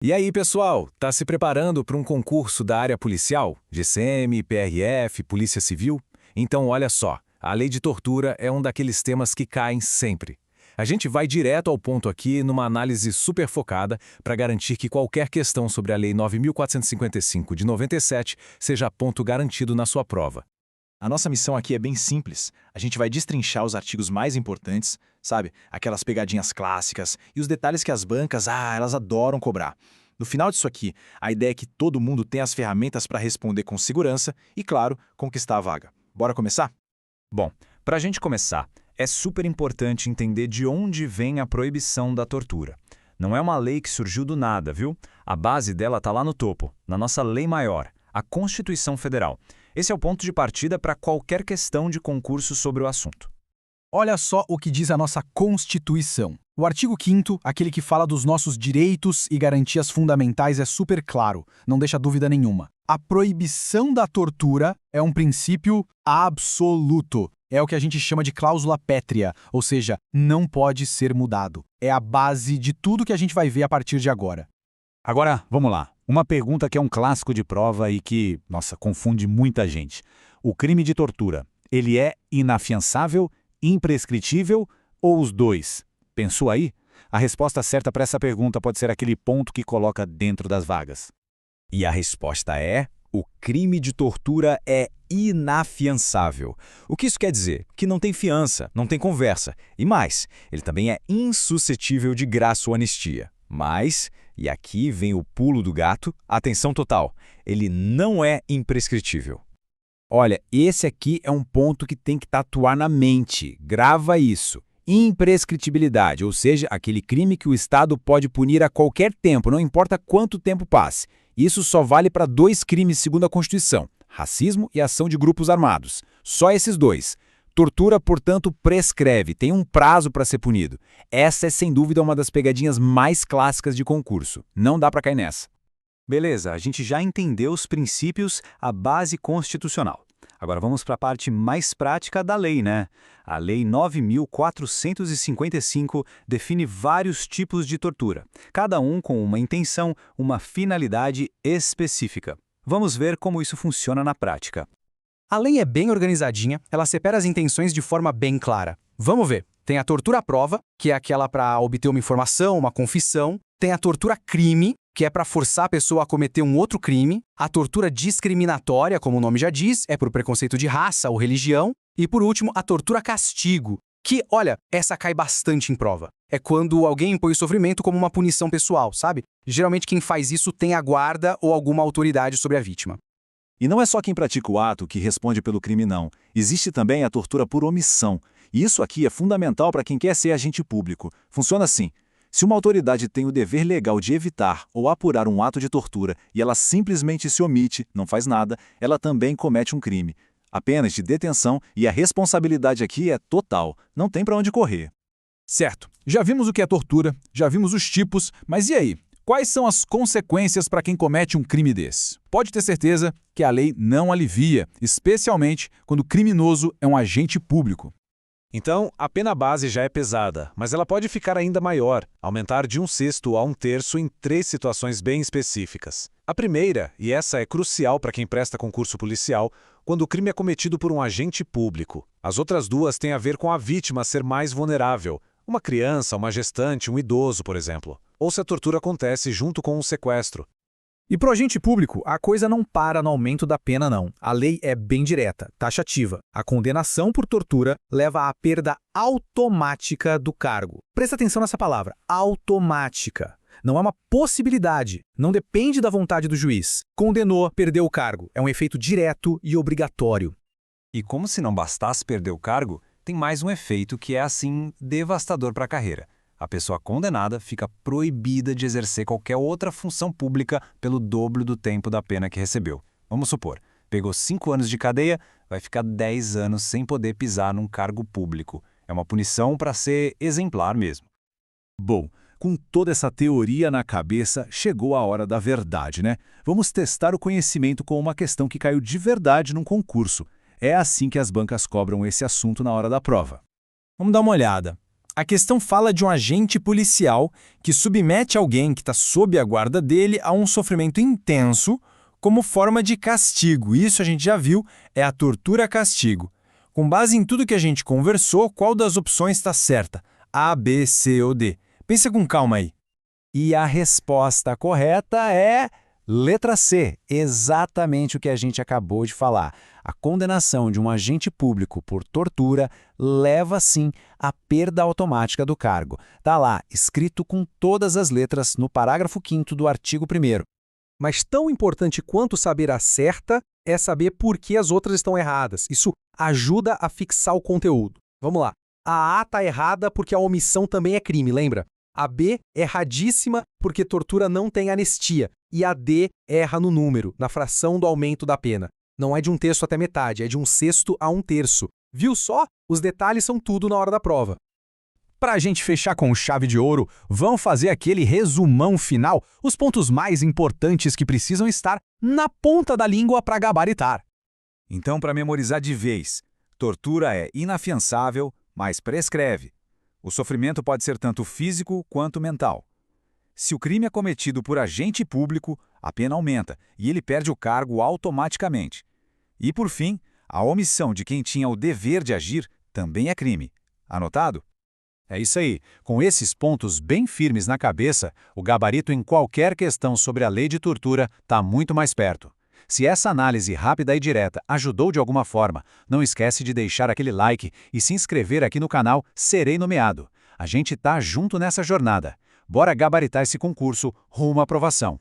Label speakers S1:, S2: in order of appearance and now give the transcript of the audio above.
S1: E aí, pessoal, tá se preparando para um concurso da área policial? GCM, PRF, Polícia Civil? Então, olha só, a lei de tortura é um daqueles temas que caem sempre. A gente vai direto ao ponto aqui numa análise super focada para garantir que qualquer questão sobre a Lei 9.455 de 97 seja ponto garantido na sua prova.
S2: A nossa missão aqui é bem simples. A gente vai destrinchar os artigos mais importantes, sabe? Aquelas pegadinhas clássicas e os detalhes que as bancas, elas adoram cobrar. No final disso aqui, a ideia é que todo mundo tenha as ferramentas para responder com segurança e, claro, conquistar a vaga. Bora começar?
S3: Bom, para a gente começar, é super importante entender de onde vem a proibição da tortura. Não é uma lei que surgiu do nada, viu? A base dela está lá no topo, na nossa lei maior, a Constituição Federal. Esse é o ponto de partida para qualquer questão de concurso sobre o assunto.
S4: Olha só o que diz a nossa Constituição. O artigo 5º, aquele que fala dos nossos direitos e garantias fundamentais, é super claro, não deixa dúvida nenhuma. A proibição da tortura é um princípio absoluto. É o que a gente chama de cláusula pétrea, ou seja, não pode ser mudado. É a base de tudo que a gente vai ver a partir de agora.
S5: Agora, vamos lá. Uma pergunta que é um clássico de prova e que, confunde muita gente. O crime de tortura, ele é inafiançável, imprescritível ou os dois? Pensou aí? A resposta certa para essa pergunta pode ser aquele ponto que coloca dentro das vagas.
S1: E a resposta é: o crime de tortura é inafiançável. O que isso quer dizer? Que não tem fiança, não tem conversa. E mais, ele também é insuscetível de graça ou anistia. Mas, e aqui vem o pulo do gato, atenção total, ele não é imprescritível.
S6: Olha, esse aqui é um ponto que tem que tatuar na mente. Grava isso. Imprescritibilidade, ou seja, aquele crime que o Estado pode punir a qualquer tempo, não importa quanto tempo passe. Isso só vale para 2 crimes segundo a Constituição: racismo e ação de grupos armados. Só esses 2. Tortura, portanto, prescreve, tem um prazo para ser punido. Essa é, sem dúvida, uma das pegadinhas mais clássicas de concurso. Não dá para cair nessa.
S3: Beleza, a gente já entendeu os princípios, a base constitucional. Agora vamos para a parte mais prática da lei, né? A Lei 9.455 define vários tipos de tortura, cada um com uma intenção, uma finalidade específica. Vamos ver como isso funciona na prática.
S4: A lei é bem organizadinha, ela separa as intenções de forma bem clara. Vamos ver. Tem a tortura à prova, que é aquela para obter uma informação, uma confissão. Tem a tortura crime, que é para forçar a pessoa a cometer um outro crime. A tortura discriminatória, como o nome já diz, é por preconceito de raça ou religião. E, por último, a tortura castigo, que, olha, essa cai bastante em prova. É quando alguém impõe o sofrimento como uma punição pessoal, sabe? Geralmente quem faz isso tem a guarda ou alguma autoridade sobre a vítima.
S2: E não é só quem pratica o ato que responde pelo crime, não. Existe também a tortura por omissão. E isso aqui é fundamental para quem quer ser agente público. Funciona assim: se uma autoridade tem o dever legal de evitar ou apurar um ato de tortura e ela simplesmente se omite, não faz nada, ela também comete um crime. Apenas de detenção, e a responsabilidade aqui é total. Não tem para onde correr.
S4: Certo, já vimos o que é tortura, já vimos os tipos, mas e aí? Quais são as consequências para quem comete um crime desse? Pode ter certeza que a lei não alivia, especialmente quando o criminoso é um agente público.
S1: Então, a pena base já é pesada, mas ela pode ficar ainda maior, aumentar de 1/6 a 1/3 em 3 situações bem específicas. A primeira, e essa é crucial para quem presta concurso policial, quando o crime é cometido por um agente público. As outras 2 têm a ver com a vítima ser mais vulnerável, uma criança, uma gestante, um idoso, por exemplo. Ou se a tortura acontece junto com um sequestro.
S4: E pro agente público, a coisa não para no aumento da pena, não. A lei é bem direta, taxativa. A condenação por tortura leva à perda automática do cargo. Presta atenção nessa palavra, automática. Não é uma possibilidade, não depende da vontade do juiz. Condenou, perdeu o cargo. É um efeito direto e obrigatório.
S3: E como se não bastasse perder o cargo, tem mais um efeito que é, assim, devastador para a carreira. A pessoa condenada fica proibida de exercer qualquer outra função pública pelo dobro do tempo da pena que recebeu. Vamos supor, pegou 5 anos de cadeia, vai ficar 10 anos sem poder pisar num cargo público. É uma punição para ser exemplar mesmo.
S5: Bom, com toda essa teoria na cabeça, chegou a hora da verdade, né? Vamos testar o conhecimento com uma questão que caiu de verdade num concurso. É assim que as bancas cobram esse assunto na hora da prova.
S4: Vamos dar uma olhada.
S7: A questão fala de um agente policial que submete alguém que está sob a guarda dele a um sofrimento intenso como forma de castigo. Isso a gente já viu, é a tortura-castigo. Com base em tudo que a gente conversou, qual das opções está certa? A, B, C ou D? Pensa com calma aí.
S3: E a resposta correta é letra C, exatamente o que a gente acabou de falar. A condenação de um agente público por tortura leva, sim, à perda automática do cargo. Está lá, escrito com todas as letras no parágrafo 5º do artigo 1º.
S4: Mas tão importante quanto saber a certa é saber por que as outras estão erradas. Isso ajuda a fixar o conteúdo. Vamos lá. A A está errada porque a omissão também é crime, lembra? A B erradíssima porque tortura não tem anistia. E a D erra no número, na fração do aumento da pena. Não é de 1/3 até metade, é de 1/6 a 1/3. Viu só? Os detalhes são tudo na hora da prova.
S8: Para a gente fechar com chave de ouro, vamos fazer aquele resumão final, os pontos mais importantes que precisam estar na ponta da língua para gabaritar.
S2: Então, para memorizar de vez, tortura é inafiançável, mas prescreve. O sofrimento pode ser tanto físico quanto mental. Se o crime é cometido por agente público, a pena aumenta e ele perde o cargo automaticamente. E, por fim, a omissão de quem tinha o dever de agir também é crime. Anotado?
S1: É isso aí. Com esses pontos bem firmes na cabeça, o gabarito em qualquer questão sobre a lei de tortura está muito mais perto. Se essa análise rápida e direta ajudou de alguma forma, não esquece de deixar aquele like e se inscrever aqui no canal Serei Nomeado. A gente tá junto nessa jornada. Bora gabaritar esse concurso rumo à aprovação.